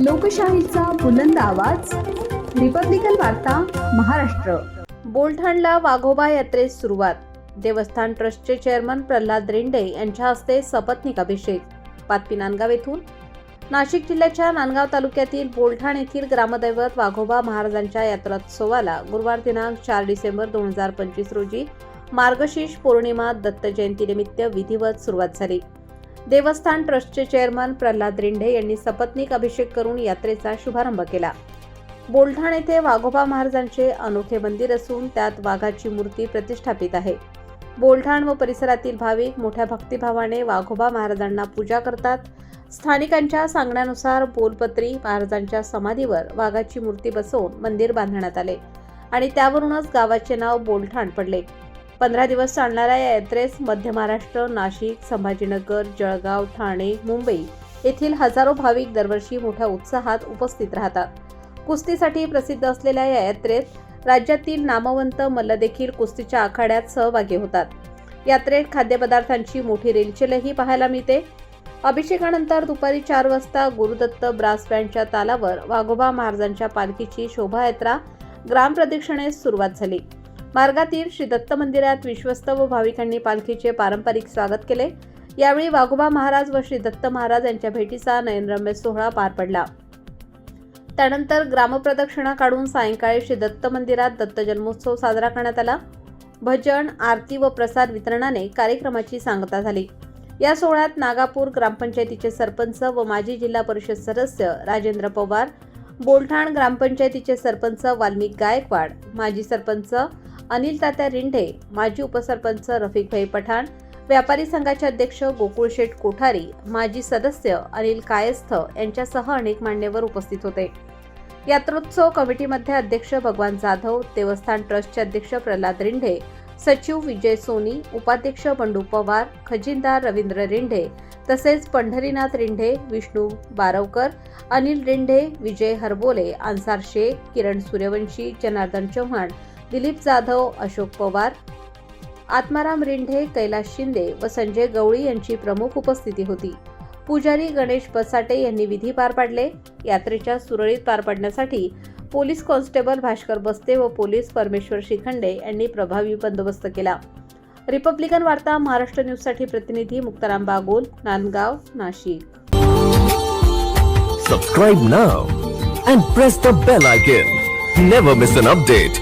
लोकशाहीचा बुलंद आवाज, रिपब्लिकन वार्ता महाराष्ट्र। बोलठाणला वाघोबा यात्रेस सुरुवात। देवस्थान ट्रस्टचे चेअरमन प्रल्हाद रेंडे यांच्या हस्ते सपत्नीक अभिषेक। पातपी नांदगाव येथून नाशिक जिल्ह्याच्या नांदगाव तालुक्यातील बोलठाण येथील ग्रामदैवत वाघोबा महाराजांच्या यात्रोत्सवाला गुरुवार दिनांक 4 डिसेंबर 2025 रोजी मार्गशीर्ष पौर्णिमा दत्त जयंतीनिमित्त विधिवत सुरुवात झाली। देवस्थान ट्रस्टचे चेअरमन प्रल्हाद रेंडे यांनी सपत्नीक अभिषेक करून यात्रेचा शुभारंभ केला। बोलठाण येथे वाघोबा महाराजांचे अनोखे मंदिर असून त्यात वाघाची मूर्ती प्रतिष्ठापित आहे। बोलठाण व परिसरातील भाविक मोठ्या भक्तिभावाने वाघोबा महाराजांना पूजा करतात। स्थानिकांच्या सांगण्यानुसार बोलपत्री महाराजांच्या समाधीवर वाघाची मूर्ती बसवून मंदिर बांधण्यात आले आणि त्यावरूनच गावाचे नाव बोलठाण पडले। 15 दिवस चालणाऱ्या या यात्रेस मध्य महाराष्ट्र, नाशिक, संभाजीनगर, जळगाव, ठाणे, मुंबई येथील हजारो भाविक दरवर्षी मोठ्या उत्साहात उपस्थित राहतात। कुस्तीसाठी प्रसिद्ध असलेल्या या यात्रेत राज्यातील नामवंत मल्ल देखील कुस्तीच्या आखाड्यात सहभागी होतात। यात्रेत खाद्यपदार्थांची मोठी रेलचेलही पाहायला मिळते। अभिषेकानंतर दुपारी 4 वाजता गुरुदत्त ब्रास बँडच्या तालावर वाघोबा महाराजांच्या पालखीची शोभायात्रा ग्रामप्रदक्षिणेस सुरुवात झाली। मार्गातील श्री दत्त मंदिरात विश्वस्त व भाविकांनी पालखीचे पारंपरिक स्वागत केले। यावेळी वाघोबा महाराज व श्री दत्त महाराज यांच्या भेटीचा नयनरम्य सोहळा पार पडला। त्यानंतर ग्रामप्रदक्षिणा काढून सायंकाळी श्री दत्त मंदिरात दत्त जन्मोत्सव साजरा करण्यात आला। भजन, आरती व प्रसाद वितरणाने कार्यक्रमाची सांगता झाली। या सोहळ्यात नागापूर ग्रामपंचायतीचे सरपंच व माजी जिल्हा परिषद सदस्य राजेंद्र पवार, बोलठाण ग्रामपंचायतीचे सरपंच वाल्मिक गायकवाड, माजी सरपंच अनिल तात्या रिंढे, माजी उपसरपंच रफिकभाई पठाण, व्यापारी संघाचे अध्यक्ष गोकुळशेठ कोठारी, माजी सदस्य अनिल कायस्थ यांच्यासह अनेक मान्यवर उपस्थित होते। यात्रोत्सव कमिटीमध्ये अध्यक्ष भगवान जाधव, देवस्थान ट्रस्टचे अध्यक्ष प्रल्हाद रेंडे, सचिव विजय सोनी, उपाध्यक्ष बंडू पवार, खजिनदार रवींद्र रेंडे तसेच पंढरीनाथ रेंडे, विष्णू बारवकर, अनिल रेंडे, विजय हरबोले, अन्सार शेख, किरण सूर्यवंशी, जनार्दन चव्हाण, दिलीप जाधव, अशोक पवार, आत्माराम रेंडे, कैलास शिंदे व संजय गवळी यांची प्रमुख उपस्थिती होती। पुजारी गणेश बसाटे यांनी विधी पार पाडले। यात्रेच्या सुरळीत पार पाडण्यासाठी पोलीस कॉन्स्टेबल भास्कर बस्ते व पोलीस परमेश्वर शिखंडे यांनी प्रभावी बंदोबस्त केला। रिपब्लिकन वार्ता महाराष्ट्र न्यूजसाठी प्रतिनिधी Muktaram Bagol, Nandgaon, Nashik. Subscribe now and press the bell icon. Never miss an update.